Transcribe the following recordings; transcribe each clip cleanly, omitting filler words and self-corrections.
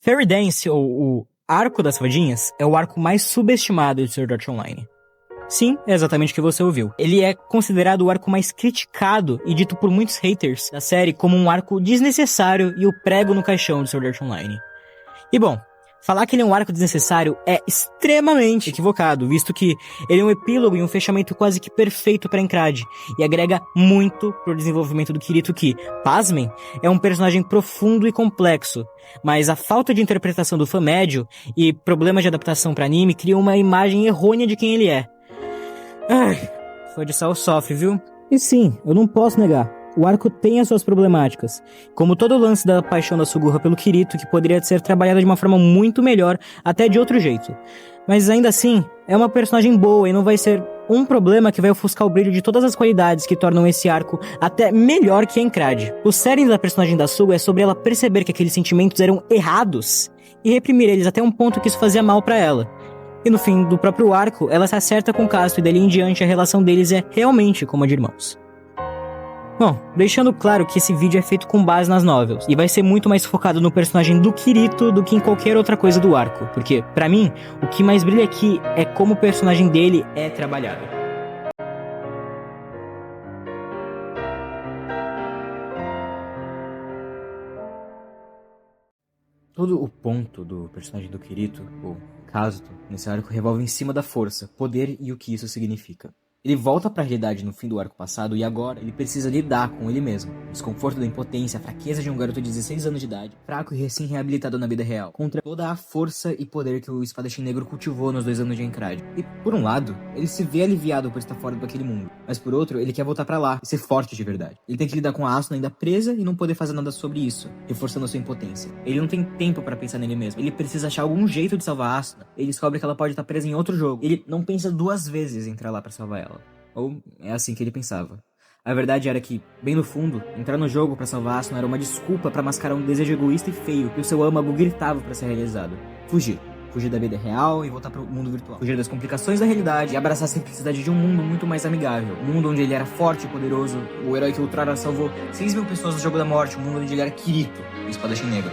Fairy Dance, ou o Arco das Fadinhas, é o arco mais subestimado de Sword Art Online. Sim, é exatamente o que você ouviu. Ele é considerado o arco mais criticado e dito por muitos haters da série como um arco desnecessário e o prego no caixão de Sword Art Online. E bom, falar que ele é um arco desnecessário é extremamente equivocado, visto que ele é um epílogo e um fechamento quase que perfeito para Encrade, e agrega muito pro desenvolvimento do Kirito que, pasmem, é um personagem profundo e complexo, mas a falta de interpretação do fã médio e problemas de adaptação para anime criam uma imagem errônea de quem ele é. Ai, fã de Sao sofre, viu? E sim, eu não posso negar. O arco tem as suas problemáticas, como todo o lance da paixão da Sugurra pelo Kirito, que poderia ser trabalhada de uma forma muito melhor, até de outro jeito. Mas ainda assim, é uma personagem boa e não vai ser um problema que vai ofuscar o brilho de todas as qualidades que tornam esse arco até melhor que a Encrade. O cerne da personagem da Suga é sobre ela perceber que aqueles sentimentos eram errados e reprimir eles até um ponto que isso fazia mal pra ela. E no fim do próprio arco, ela se acerta com o Casto e dali em diante a relação deles é realmente como a de irmãos. Bom, deixando claro que esse vídeo é feito com base nas novels, e vai ser muito mais focado no personagem do Kirito do que em qualquer outra coisa do arco, porque, pra mim, o que mais brilha aqui é como o personagem dele é trabalhado. Todo o ponto do personagem do Kirito, ou Kazuto, nesse arco revolve em cima da força, poder e o que isso significa. Ele volta para a realidade no fim do arco passado e agora ele precisa lidar com ele mesmo. O desconforto da impotência, a fraqueza de um garoto de 16 anos de idade, fraco e recém-reabilitado na vida real, contra toda a força e poder que o espadachim negro cultivou nos 2 anos de Encrade. E, por um lado, ele se vê aliviado por estar fora daquele mundo, mas por outro, ele quer voltar para lá e ser forte de verdade. Ele tem que lidar com a Asuna ainda presa e não poder fazer nada sobre isso, reforçando a sua impotência. Ele não tem tempo para pensar nele mesmo. Ele precisa achar algum jeito de salvar a Asuna. Ele descobre que ela pode estar presa em outro jogo. Ele não pensa 2 vezes em entrar lá para salvar ela. Ou é assim que ele pensava. A verdade era que, bem no fundo, entrar no jogo pra salvar Asuna era uma desculpa pra mascarar um desejo egoísta e feio que o seu âmago gritava pra ser realizado. Fugir. Fugir da vida real e voltar pro mundo virtual. Fugir das complicações da realidade e abraçar a simplicidade de um mundo muito mais amigável. Um mundo onde ele era forte e poderoso, o herói que outrora salvou 6.000 pessoas do jogo da morte. Um mundo onde ele era Kirito, o espadachim negro.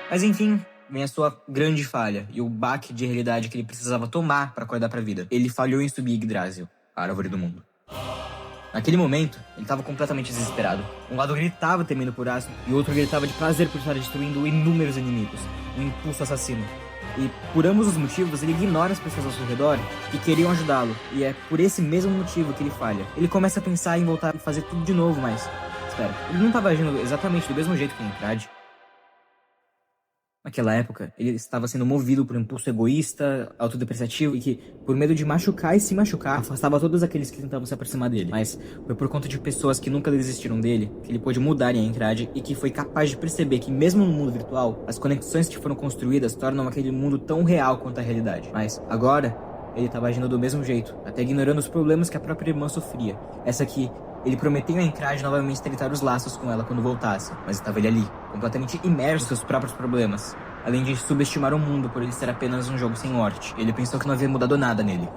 Mas enfim, vem a sua grande falha e o baque de realidade que ele precisava tomar para acordar pra vida. Ele falhou em subir Yggdrasil, a árvore do mundo. Naquele momento, ele estava completamente desesperado. Um lado gritava temendo por Asuna e o outro gritava de prazer por estar destruindo inúmeros inimigos, um impulso assassino. E por ambos os motivos, ele ignora as pessoas ao seu redor que queriam ajudá-lo, e é por esse mesmo motivo que ele falha. Ele começa a pensar em voltar e fazer tudo de novo, mas... espera, ele não estava agindo exatamente do mesmo jeito que em Encrade? Naquela época, ele estava sendo movido por um impulso egoísta, autodepreciativo e que, por medo de machucar e se machucar, afastava todos aqueles que tentavam se aproximar dele. Mas foi por conta de pessoas que nunca desistiram dele que ele pôde mudar em Encrade e que foi capaz de perceber que, mesmo no mundo virtual, as conexões que foram construídas tornam aquele mundo tão real quanto a realidade. Mas, agora, ele estava agindo do mesmo jeito, até ignorando os problemas que a própria irmã sofria. Essa aqui... ele prometeu a Encrade novamente estreitar os laços com ela quando voltasse, mas estava ele ali, completamente imerso em seus próprios problemas. Além de subestimar o mundo por ele ser apenas um jogo sem morte, ele pensou que não havia mudado nada nele.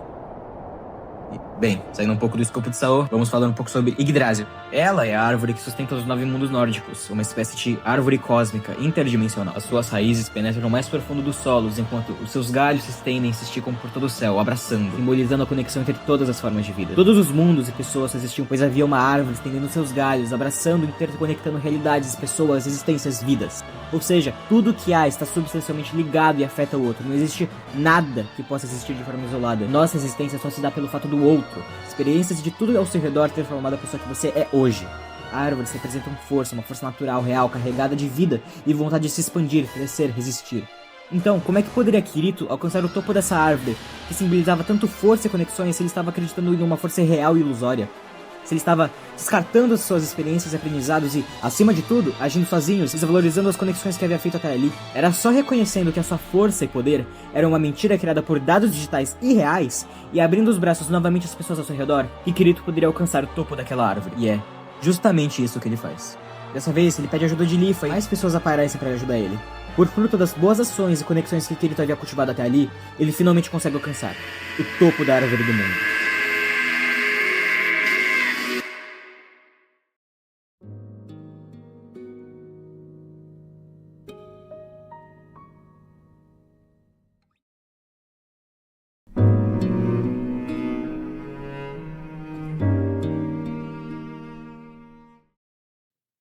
E, bem, saindo um pouco do escopo de Sao, vamos falar um pouco sobre Yggdrasil. Ela é a árvore que sustenta os 9 mundos nórdicos, uma espécie de árvore cósmica interdimensional. As suas raízes penetram no mais profundo dos solos, enquanto os seus galhos se estendem e se esticam por todo o céu, abraçando, simbolizando a conexão entre todas as formas de vida. Todos os mundos e pessoas existiam, pois havia uma árvore estendendo seus galhos, abraçando e interconectando realidades, pessoas, existências, vidas. Ou seja, tudo que há está substancialmente ligado e afeta o outro. Não existe nada que possa existir de forma isolada. Nossa existência só se dá pelo fato do outro. Experiências de tudo ao seu redor ter formado a pessoa que você é hoje. Árvores representam força, uma força natural, real, carregada de vida e vontade de se expandir, crescer, resistir. Então, como é que poderia Kirito alcançar o topo dessa árvore, que simbolizava tanto força e conexões, se ele estava acreditando em uma força real e ilusória? Se ele estava descartando as suas experiências e aprendizados e, acima de tudo, agindo sozinho, desvalorizando as conexões que havia feito até ali? Era só reconhecendo que a sua força e poder era uma mentira criada por dados digitais irreais e abrindo os braços novamente às pessoas ao seu redor, que Kirito poderia alcançar o topo daquela árvore. E é justamente isso que ele faz. Dessa vez, ele pede ajuda de Leafa e mais pessoas aparecem para ajudar ele. Por fruto das boas ações e conexões que Kirito havia cultivado até ali, ele finalmente consegue alcançar o topo da árvore do mundo.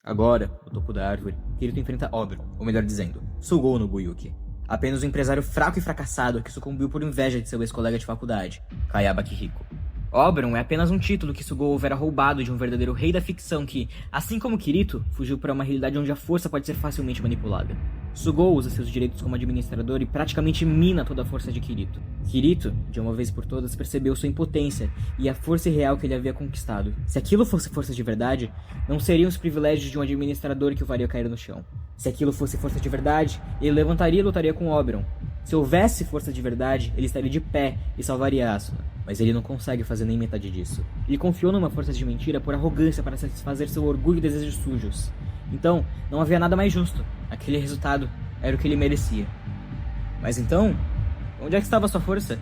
Agora, no topo da árvore, Kirito enfrenta Oberon, ou melhor dizendo, Sugou Nobuyuki. Apenas um empresário fraco e fracassado que sucumbiu por inveja de seu ex-colega de faculdade, Kayaba Kihiko. Oberon é apenas um título que Sugou houvera roubado de um verdadeiro rei da ficção que, assim como Kirito, fugiu para uma realidade onde a força pode ser facilmente manipulada. Sugou usa seus direitos como administrador e praticamente mina toda a força de Kirito. Kirito, de uma vez por todas, percebeu sua impotência e a força irreal que ele havia conquistado. Se aquilo fosse força de verdade, não seriam os privilégios de um administrador que o faria cair no chão. Se aquilo fosse força de verdade, ele levantaria e lutaria com Oberon. Se houvesse força de verdade, ele estaria de pé e salvaria Asuna. Mas ele não consegue fazer nem metade disso. Ele confiou numa força de mentira por arrogância para satisfazer seu orgulho e desejos sujos. Então, não havia nada mais justo. Aquele resultado era o que ele merecia. Mas então, onde é que estava sua força?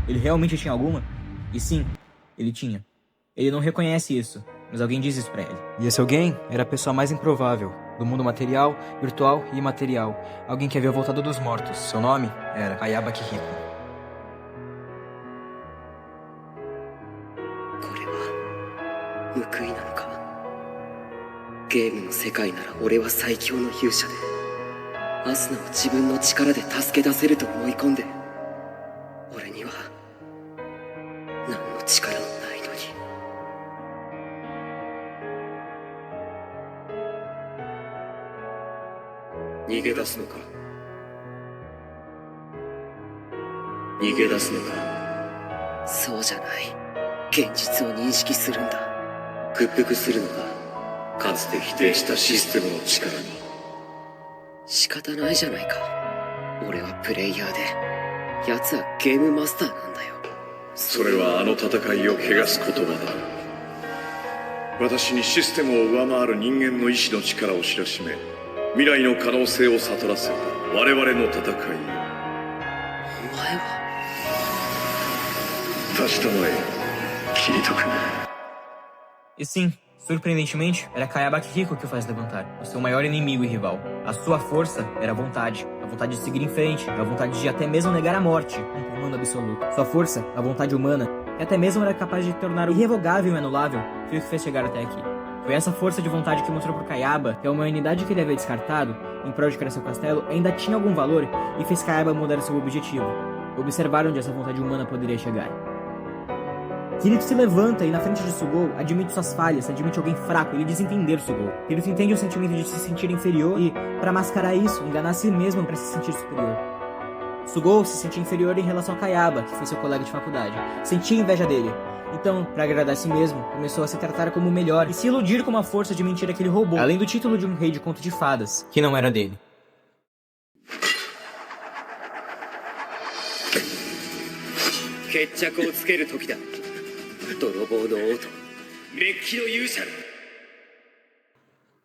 Ele realmente tinha alguma? E sim, ele tinha. Ele não reconhece isso, mas alguém diz isso pra ele. E esse alguém era a pessoa mais improvável do mundo material, virtual e imaterial. Alguém que havia voltado dos mortos. Seu nome era Kayaba Kihiko. E sim, surpreendentemente, era Kayaba Kihiko que o faz levantar, o seu maior inimigo e rival. A sua força era a vontade de seguir em frente, a vontade de até mesmo negar a morte, um comando absoluto. Sua força, a vontade humana, que até mesmo era capaz de tornar o irrevogável e anulável, foi o que fez chegar até aqui. Foi essa força de vontade que mostrou pro Kayaba que a humanidade que ele havia descartado, em prol de criar seu castelo, ainda tinha algum valor e fez Kayaba mudar seu objetivo. Observar onde essa vontade humana poderia chegar. Kirito se levanta e na frente de Sugou admite suas falhas, admite alguém fraco, ele diz entender Sugou. Kirito entende o sentimento de se sentir inferior e, para mascarar isso, enganar a si mesmo para se sentir superior. Sugou se sentia inferior em relação a Kayaba, que foi seu colega de faculdade. Sentia inveja dele. Então, para agradar a si mesmo, começou a se tratar como o melhor e se iludir com a força de mentira que ele roubou, além do título de um rei de conto de fadas, que não era dele.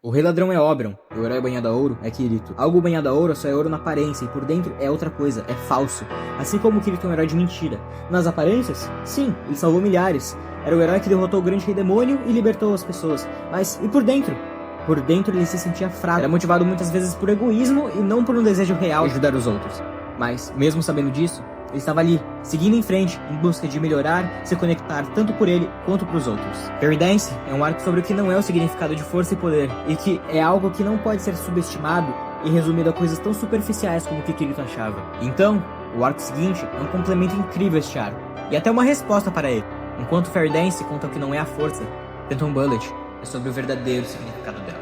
O rei ladrão é Oberon, o herói banhado a ouro é Kirito. Algo banhado a ouro só é ouro na aparência e por dentro é outra coisa, é falso. Assim como Kirito é um herói de mentira. Nas aparências, sim, ele salvou milhares. Era o herói que derrotou o grande rei demônio e libertou as pessoas. Mas e por dentro? Por dentro ele se sentia fraco. Era motivado muitas vezes por egoísmo e não por um desejo real de ajudar os outros. Mas, mesmo sabendo disso, ele estava ali, seguindo em frente, em busca de melhorar, se conectar tanto por ele quanto para os outros. Fairy Dance é um arco sobre o que não é o significado de força e poder, e que é algo que não pode ser subestimado e resumido a coisas tão superficiais como o que Kirito achava. Então, o arco seguinte é um complemento incrível a este arco, e até uma resposta para ele. Enquanto Fairy Dance conta o que não é a força, Phantom Bullet é sobre o verdadeiro significado dela.